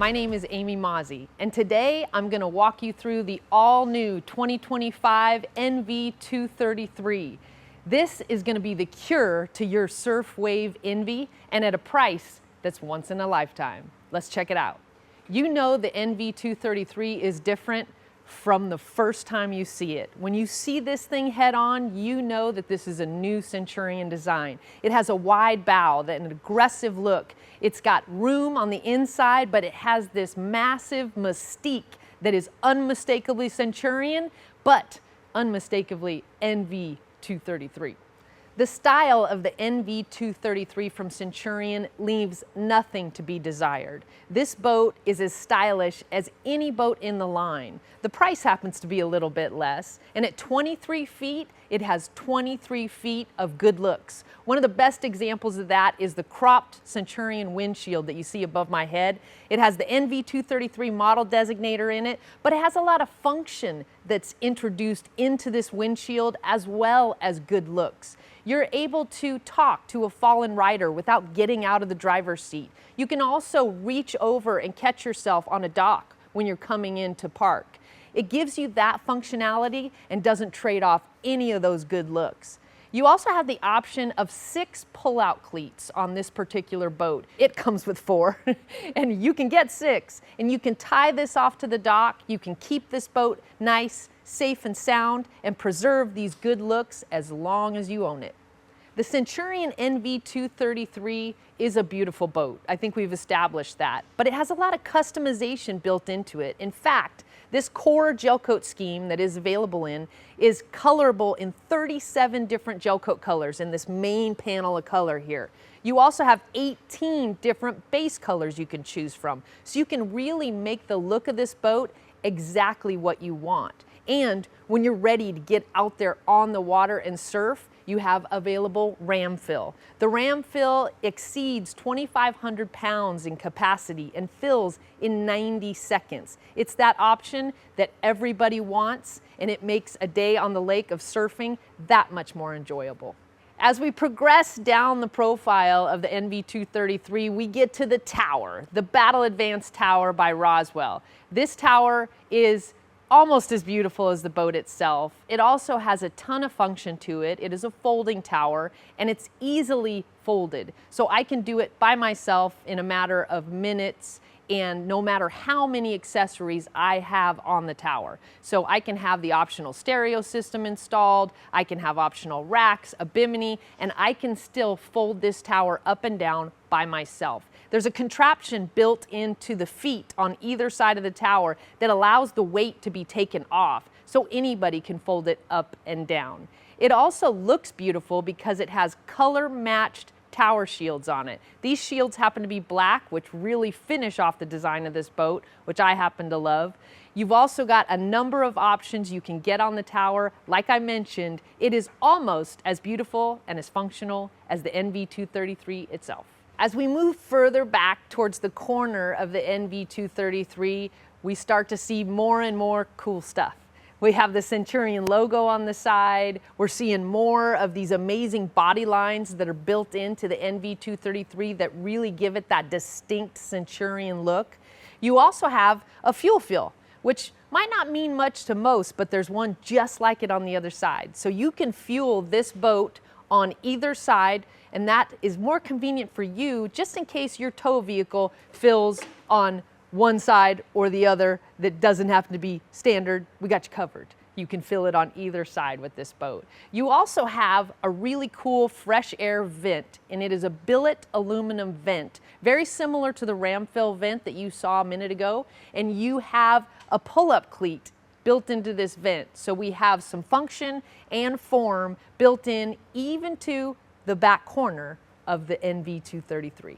My name is Amy Mozzie, and today I'm going to walk you through the all-new 2025 NV233. This is going to be the cure to your surf wave envy, and at a price that's once in a lifetime. Let's check it out. You know the NV233 is different from the first time you see it. When you see this thing head on, you know that this is a new Centurion design. It has a wide bow, an aggressive look. It's got room on the inside, but it has this massive mystique that is unmistakably Centurion, but unmistakably NV233. The style of the NV233 from Centurion leaves nothing to be desired. This boat is as stylish as any boat in the line. The price happens to be a little bit less, and at 23 feet, it has 23 feet of good looks. One of the best examples of that is the cropped Centurion windshield that you see above my head. It has the NV233 model designator in it, but it has a lot of function that's introduced into this windshield as well as good looks. You're able to talk to a fallen rider without getting out of the driver's seat. You can also reach over and catch yourself on a dock when you're coming in to park. It gives you that functionality and doesn't trade off any of those good looks. You also have the option of 6 pull-out cleats on this particular boat. It comes with 4, and you can get 6. And you can tie this off to the dock. You can keep this boat nice, safe, and sound, and preserve these good looks as long as you own it. The Centurion NV233 is a beautiful boat. I think we've established that, but it has a lot of customization built into it. In fact, this core gel coat scheme that is available is colorable in 37 different gel coat colors in this main panel of color here. You also have 18 different base colors you can choose from, so you can really make the look of this boat exactly what you want. And when you're ready to get out there on the water and surf, you have available ram fill. The ram fill exceeds 2,500 pounds in capacity and fills in 90 seconds. It's that option that everybody wants, and it makes a day on the lake of surfing that much more enjoyable. As we progress down the profile of the NV233, we get to the tower, the Battle Advanced Tower by Roswell. This tower is almost as beautiful as the boat itself. It also has a ton of function to it. It is a folding tower, and it's easily folded. So I can do it by myself in a matter of minutes, and no matter how many accessories I have on the tower. So I can have the optional stereo system installed, I can have optional racks, a bimini, and I can still fold this tower up and down by myself. There's a contraption built into the feet on either side of the tower that allows the weight to be taken off, so anybody can fold it up and down. It also looks beautiful because it has color-matched tower shields on it. These shields happen to be black, which really finish off the design of this boat, which I happen to love. You've also got a number of options you can get on the tower. Like I mentioned, it is almost as beautiful and as functional as the NV233 itself. As we move further back towards the corner of the NV233, we start to see more and more cool stuff. We have the Centurion logo on the side. We're seeing more of these amazing body lines that are built into the NV233 that really give it that distinct Centurion look. You also have a fuel fill, which might not mean much to most, but there's one just like it on the other side. So you can fuel this boat on either side, and that is more convenient for you just in case your tow vehicle fills on one side or the other that doesn't happen to be standard. We got you covered. You can fill it on either side with this boat. You also have a really cool fresh air vent, and it is a billet aluminum vent, very similar to the ram fill vent that you saw a minute ago, and you have a pull-up cleat built into this vent. So we have some function and form built in even to the back corner of the NV233.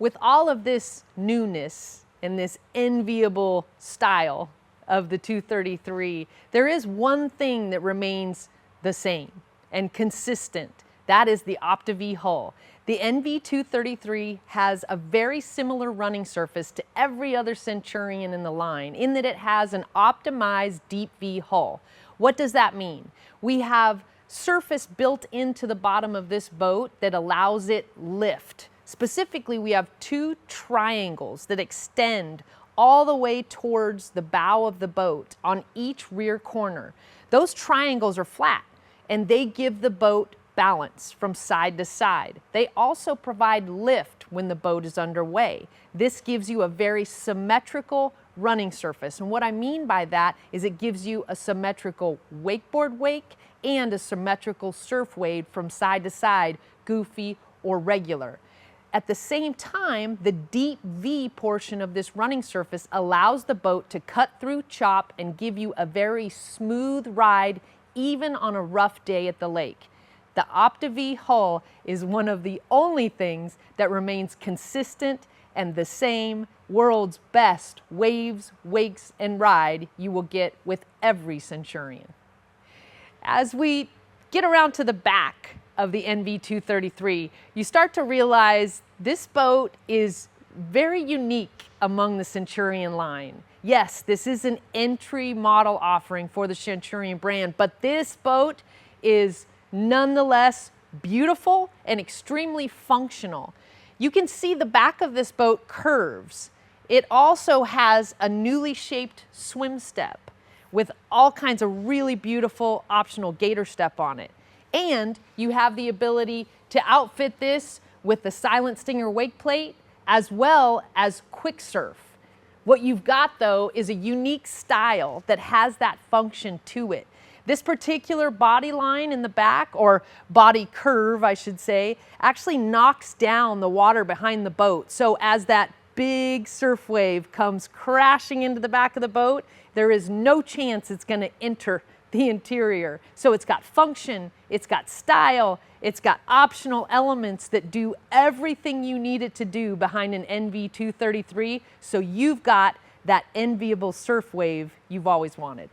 With all of this newness and this enviable style of the 233, there is one thing that remains the same and consistent. That is the OptiV hull. The NV233 has a very similar running surface to every other Centurion in the line in that it has an optimized deep V hull. What does that mean? We have surface built into the bottom of this boat that allows it lift. Specifically, we have two triangles that extend all the way towards the bow of the boat on each rear corner. Those triangles are flat and they give the boat balance from side to side. They also provide lift when the boat is underway. This gives you a very symmetrical running surface. And what I mean by that is it gives you a symmetrical wakeboard wake and a symmetrical surf wave from side to side, goofy or regular. At the same time, the deep V portion of this running surface allows the boat to cut through chop and give you a very smooth ride even on a rough day at the lake. The Opti-V hull is one of the only things that remains consistent and the same, world's best waves, wakes, and ride you will get with every Centurion. As we get around to the back of the NV233, you start to realize this boat is very unique among the Centurion line. Yes, this is an entry model offering for the Centurion brand, but this boat is nonetheless beautiful and extremely functional. You can see the back of this boat curves. It also has a newly shaped swim step with all kinds of really beautiful optional gator step on it. And you have the ability to outfit this with the Silent Stinger wake plate as well as quick surf. What you've got though is a unique style that has that function to it. This particular body line in the back, or body curve I should say, actually knocks down the water behind the boat. So as that big surf wave comes crashing into the back of the boat, there is no chance it's going to enter the interior. So it's got function, it's got style, it's got optional elements that do everything you need it to do behind an NV233. So you've got that enviable surf wave you've always wanted.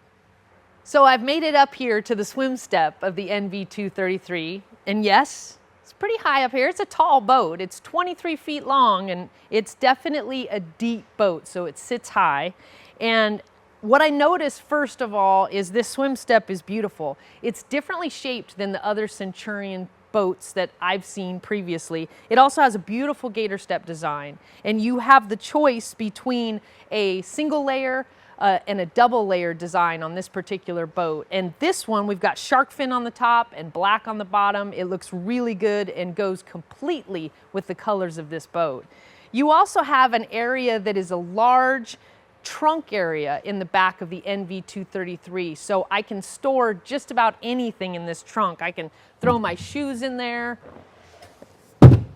So I've made it up here to the swim step of the NV233, and yes, it's pretty high up here. It's a tall boat. It's 23 feet long, and it's definitely a deep boat, so it sits high. And what I noticed first of all is this swim step is beautiful. It's differently shaped than the other Centurion boats that I've seen previously. It also has a beautiful gator step design, and you have the choice between a single layer and a double layer design on this particular boat. And this one, we've got shark fin on the top and black on the bottom. It looks really good and goes completely with the colors of this boat. You also have an area that is a large trunk area in the back of the NV233. So I can store just about anything in this trunk. I can throw my shoes in there.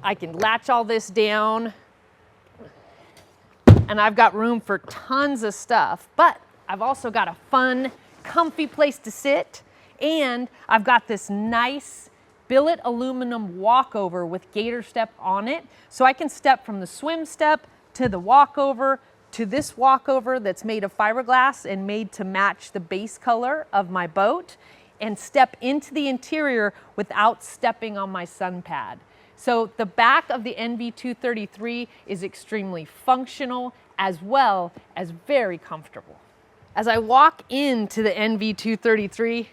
I can latch all this down. And I've got room for tons of stuff, but I've also got a fun, comfy place to sit, and I've got this nice billet aluminum walkover with gator step on it, so I can step from the swim step to the walkover to this walkover that's made of fiberglass and made to match the base color of my boat, and step into the interior without stepping on my sun pad. So the back of the NV233 is extremely functional as well as very comfortable. As I walk into the NV233,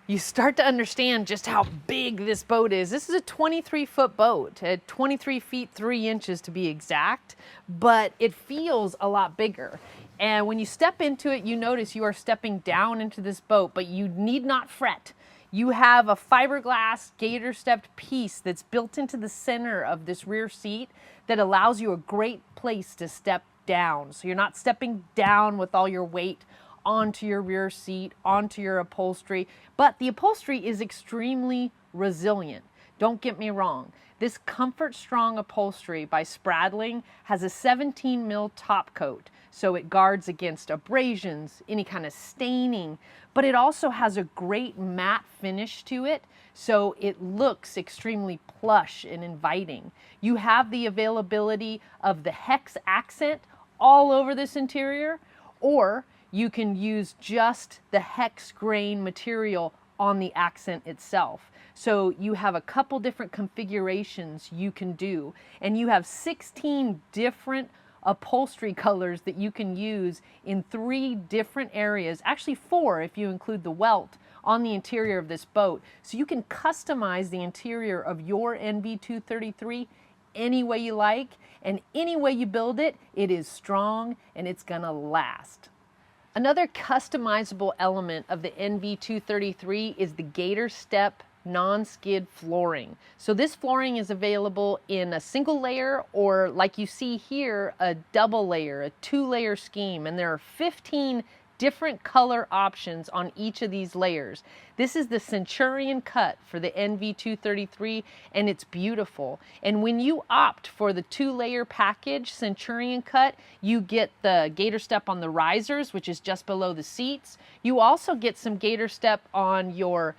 you start to understand just how big this boat is. This is a 23-foot boat, at 23 feet 3 inches to be exact, but it feels a lot bigger. And when you step into it, you notice you are stepping down into this boat, but you need not fret. You have a fiberglass gator stepped piece that's built into the center of this rear seat that allows you a great place to step down. So you're not stepping down with all your weight onto your rear seat, onto your upholstery, but the upholstery is extremely resilient. Don't get me wrong. This Comfort Strong upholstery by Spradling has a 17 mil top coat, so it guards against abrasions, any kind of staining, but it also has a great matte finish to it, so it looks extremely plush and inviting. You have the availability of the hex accent all over this interior, or you can use just the hex grain material on the accent itself. So you have a couple different configurations you can do, and you have 16 different upholstery colors that you can use in 3 different areas, actually 4 if you include the welt on the interior of this boat. So you can customize the interior of your NV233 any way you like, and any way you build it, it is strong and it's gonna last. Another customizable element of the NV233 is the Gator Step non-skid flooring. So this flooring is available in a single layer, or like you see here, a double layer, a 2-layer scheme, and there are 15 different color options on each of these layers. This is the Centurion cut for the NV233, and it's beautiful. And when you opt for the 2-layer package Centurion cut, you get the Gator Step on the risers, which is just below the seats. You also get some Gator Step on your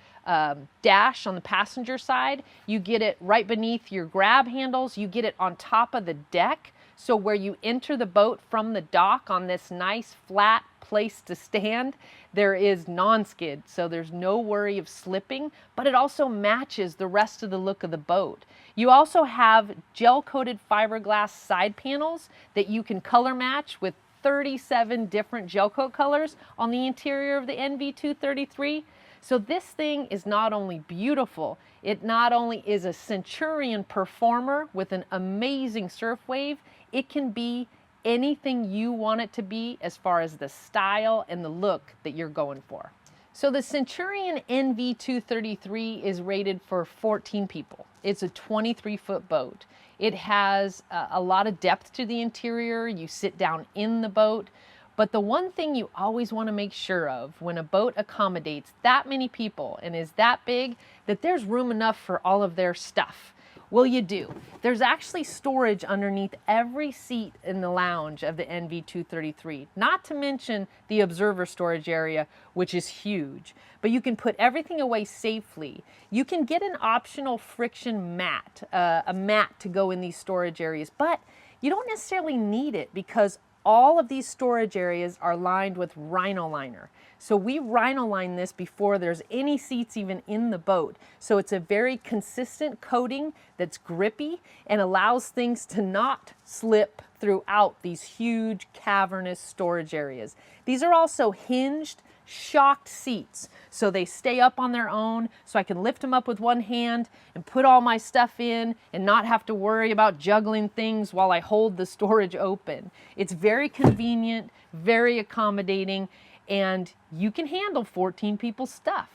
dash on the passenger side. You get it right beneath your grab handles. You get it on top of the deck. So where you enter the boat from the dock on this nice flat place to stand, there is non-skid, so there's no worry of slipping, but it also matches the rest of the look of the boat. You also have gel-coated fiberglass side panels that you can color match with 37 different gel coat colors on the interior of the NV233. So this thing is not only beautiful, it not only is a Centurion performer with an amazing surf wave, it can be anything you want it to be as far as the style and the look that you're going for. So the Centurion NV233 is rated for 14 people. It's a 23-foot boat. It has a lot of depth to the interior. You sit down in the boat. But the one thing you always want to make sure of when a boat accommodates that many people and is that big, that there's room enough for all of their stuff. Well, you do. There's actually storage underneath every seat in the lounge of the NV233, not to mention the observer storage area, which is huge. But you can put everything away safely. You can get an optional friction mat, a mat to go in these storage areas, but you don't necessarily need it because all of these storage areas are lined with Rhino liner. So we Rhino line this before there's any seats even in the boat. So it's a very consistent coating that's grippy and allows things to not slip throughout these huge cavernous storage areas. These are also hinged, shocked seats. So they stay up on their own, so I can lift them up with one hand and put all my stuff in and not have to worry about juggling things while I hold the storage open. It's very convenient, very accommodating, and you can handle 14 people's stuff.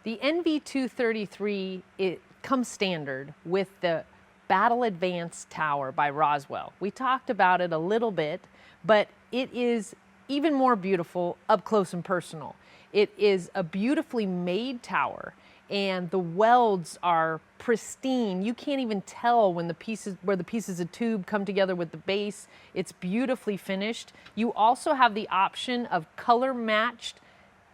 The NV233, it comes standard with the Battle Advanced Tower by Roswell. We talked about it a little bit, but it is even more beautiful up close and personal. It is a beautifully made tower, and the welds are pristine. You can't even tell when where the pieces of tube come together with the base. It's beautifully finished. You also have the option of color matched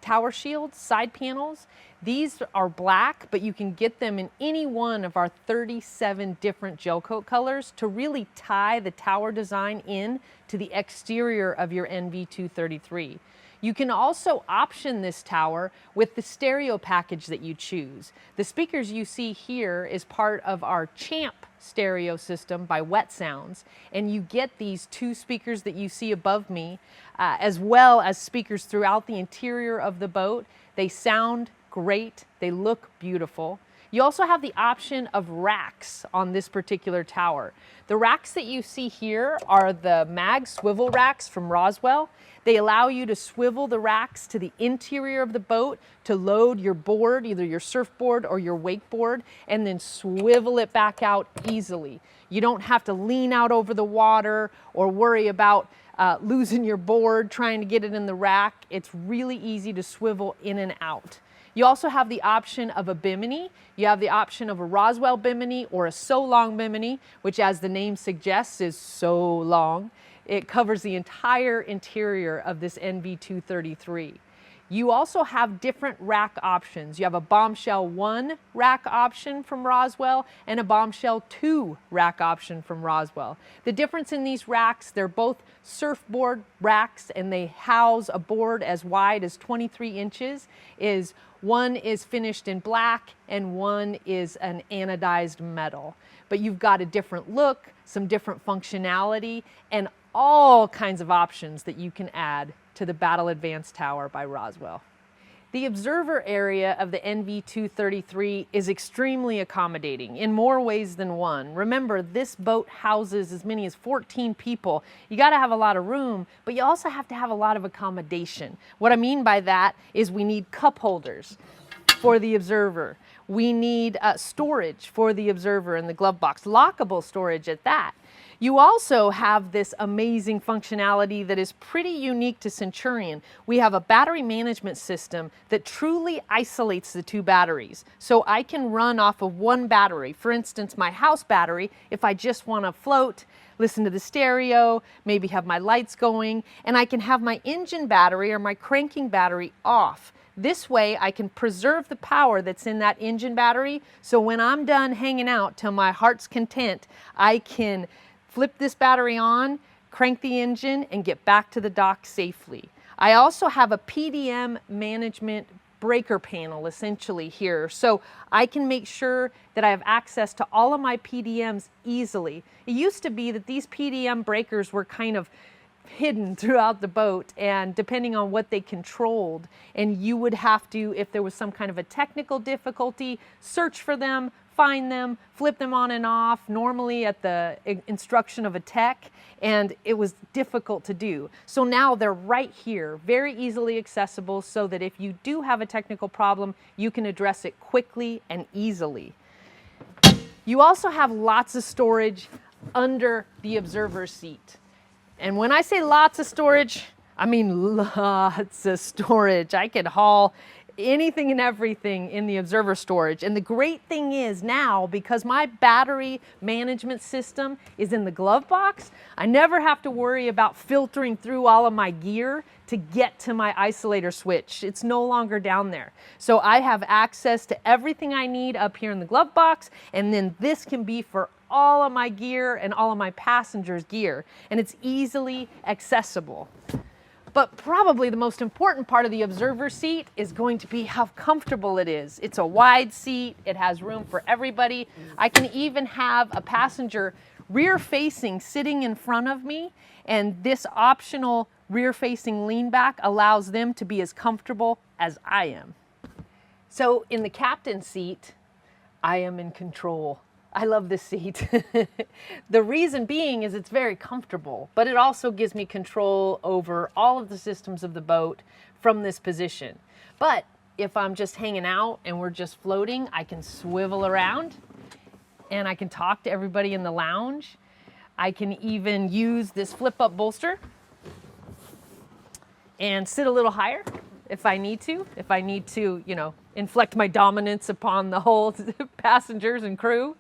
tower shields, side panels. These are black, but you can get them in any one of our 37 different gel coat colors to really tie the tower design in to the exterior of your NV233. You can also option this tower with the stereo package that you choose. The speakers you see here is part of our Champ stereo system by Wet Sounds, and you get these 2 speakers that you see above me, as well as speakers throughout the interior of the boat. They sound great, they look beautiful. You also have the option of racks on this particular tower. The racks that you see here are the mag swivel racks from Roswell. They allow you to swivel the racks to the interior of the boat to load your board, either your surfboard or your wakeboard, and then swivel it back out easily. You don't have to lean out over the water or worry about losing your board trying to get it in the rack. It's really easy to swivel in and out. You also have the option of a bimini. You have the option of a Roswell bimini or a so long bimini, which, as the name suggests, is so long. It covers the entire interior of this NV233. You also have different rack options. You have a Bombshell 1 rack option from Roswell and a Bombshell 2 rack option from Roswell. The difference in these racks, they're both surfboard racks and they house a board as wide as 23 inches. One is finished in black and one is an anodized metal. But you've got a different look, some different functionality, and all kinds of options that you can add to the Battle Advanced Tower by Roswell. The observer area of the NV233 is extremely accommodating in more ways than one. Remember, this boat houses as many as 14 people. You got to have a lot of room, but you also have to have a lot of accommodation. What I mean by that is we need cup holders for the observer. We need storage for the observer in the glove box, lockable storage at that. You also have this amazing functionality that is pretty unique to Centurion. We have a battery management system that truly isolates the two batteries. So I can run off of one battery. For instance, my house battery, if I just want to float, listen to the stereo, maybe have my lights going, and I can have my engine battery or my cranking battery off. This way I can preserve the power that's in that engine battery, so when I'm done hanging out till my heart's content, I can flip this battery on, crank the engine, and get back to the dock safely. I also have a PDM management breaker panel essentially here, so I can make sure that I have access to all of my PDMs easily. It used to be that these PDM breakers were kind of hidden throughout the boat, and depending on what they controlled, and you would have to, if there was some kind of a technical difficulty, search for them, find them, flip them on and off, normally at the instruction of a tech, and it was difficult to do. So now they're right here, very easily accessible, so that if you do have a technical problem, you can address it quickly and easily. You also have lots of storage under the observer seat. And when I say lots of storage, I mean lots of storage. I could haul anything and everything in the observer storage. And the great thing is now, because my battery management system is in the glove box, I never have to worry about filtering through all of my gear to get to my isolator switch. It's no longer down there. So I have access to everything I need up here in the glove box, and then this can be for all of my gear and all of my passengers' gear, and it's easily accessible. But probably the most important part of the observer seat is going to be how comfortable it is. It's a wide seat, it has room for everybody. I can even have a passenger rear facing sitting in front of me, and this optional rear facing lean back allows them to be as comfortable as I am. So in the captain's seat, I am in control. I love this seat. The reason being is it's very comfortable, but it also gives me control over all of the systems of the boat from this position. But if I'm just hanging out and we're just floating, I can swivel around and I can talk to everybody in the lounge. I can even use this flip-up bolster and sit a little higher if I need to. If I need to, you know, inflect my dominance upon the whole passengers and crew.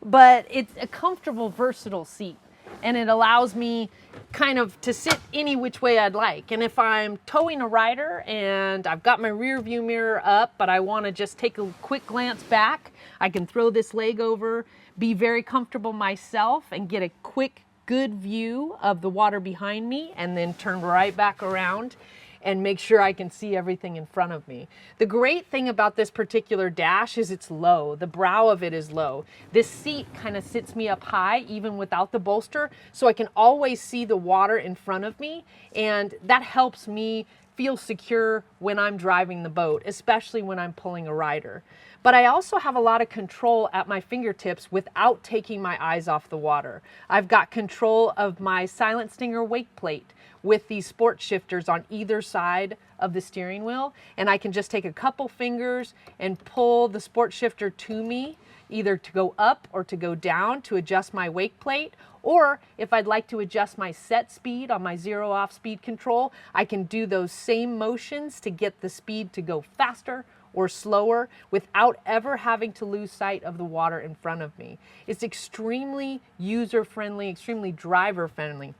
But it's a comfortable, versatile seat, and it allows me kind of to sit any which way I'd like. And if I'm towing a rider and I've got my rear view mirror up, but I want to just take a quick glance back, I can throw this leg over, be very comfortable myself, and get a quick, good view of the water behind me, and then turn right back around and make sure I can see everything in front of me. The great thing about this particular dash is it's low. The brow of it is low. This seat kind of sits me up high even without the bolster, so I can always see the water in front of me, and that helps me feel secure when I'm driving the boat, especially when I'm pulling a rider. But I also have a lot of control at my fingertips without taking my eyes off the water. I've got control of my Silent Stinger wake plate with these sport shifters on either side of the steering wheel, and I can just take a couple fingers and pull the sport shifter to me, either to go up or to go down to adjust my wake plate, or if I'd like to adjust my set speed on my zero off speed control, I can do those same motions to get the speed to go faster or slower without ever having to lose sight of the water in front of me. It's extremely user-friendly, extremely driver-friendly.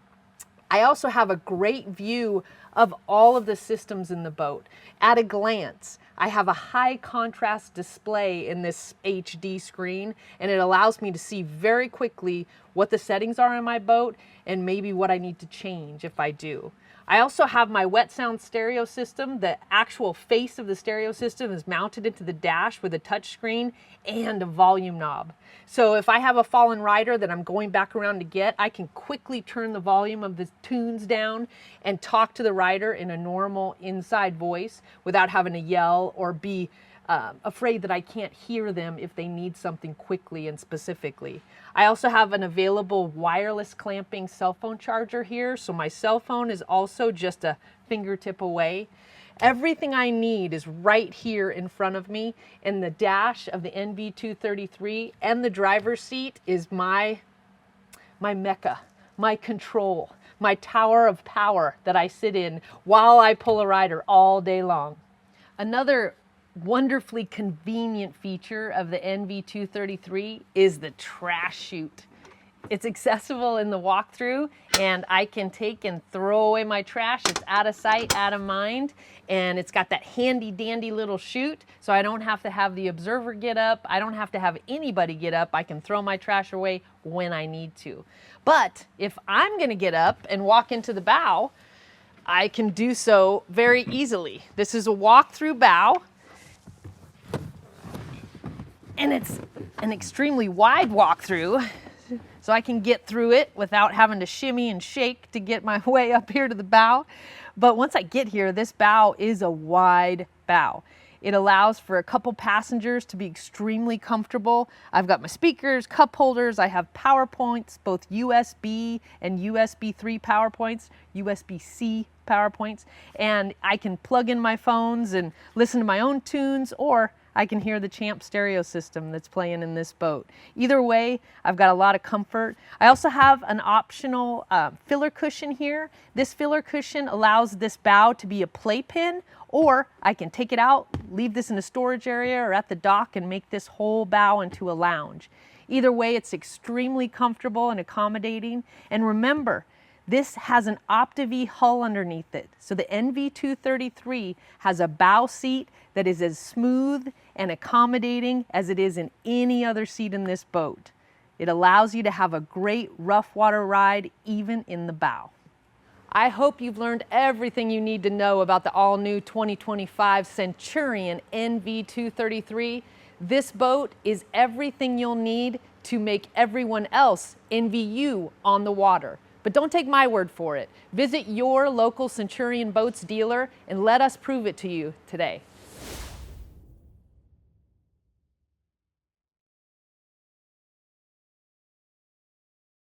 I also have a great view of all of the systems in the boat. At a glance, I have a high contrast display in this HD screen, and it allows me to see very quickly what the settings are in my boat and maybe what I need to change if I do. I also have my wet sound stereo system. The actual face of the stereo system is mounted into the dash with a touch screen and a volume knob. So if I have a fallen rider that I'm going back around to get, I can quickly turn the volume of the tunes down and talk to the rider in a normal inside voice without having to yell or be afraid that I can't hear them if they need something quickly and specifically. I also have an available wireless clamping cell phone charger here, so my cell phone is also just a fingertip away. Everything I need is right here in front of me, and the dash of the NV233 and the driver's seat is my mecca, my control, my tower of power that I sit in while I pull a rider all day long. Another wonderfully convenient feature of the NV233 is the trash chute. It's accessible in the walkthrough, and I can take and throw away my trash. It's out of sight, out of mind, and it's got that handy dandy little chute, so I don't have to have the observer get up. I don't have to have anybody get up. I can throw my trash away when I need to. But if I'm gonna get up and walk into the bow, I can do so very easily. This is a walk-through bow, and it's an extremely wide walkthrough, so I can get through it without having to shimmy and shake to get my way up here to the bow. But once I get here, this bow is a wide bow. It allows for a couple passengers to be extremely comfortable. I've got my speakers, cup holders, I have power points, both USB and USB 3 power points, USB-C power points, and I can plug in my phones and listen to my own tunes, or I can hear the Champ stereo system that's playing in this boat. Either way, I've got a lot of comfort. I also have an optional filler cushion here. This filler cushion allows this bow to be a playpen, or I can take it out, leave this in a storage area or at the dock and make this whole bow into a lounge. Either way, it's extremely comfortable and accommodating. And remember, this has an Optiv hull underneath it. So the NV233 has a bow seat that is as smooth and accommodating as it is in any other seat in this boat. It allows you to have a great rough water ride even in the bow. I hope you've learned everything you need to know about the all-new 2025 Centurion Nv233. This boat is everything you'll need to make everyone else envy you on the water. But don't take my word for it. Visit your local Centurion Boats dealer and let us prove it to you today.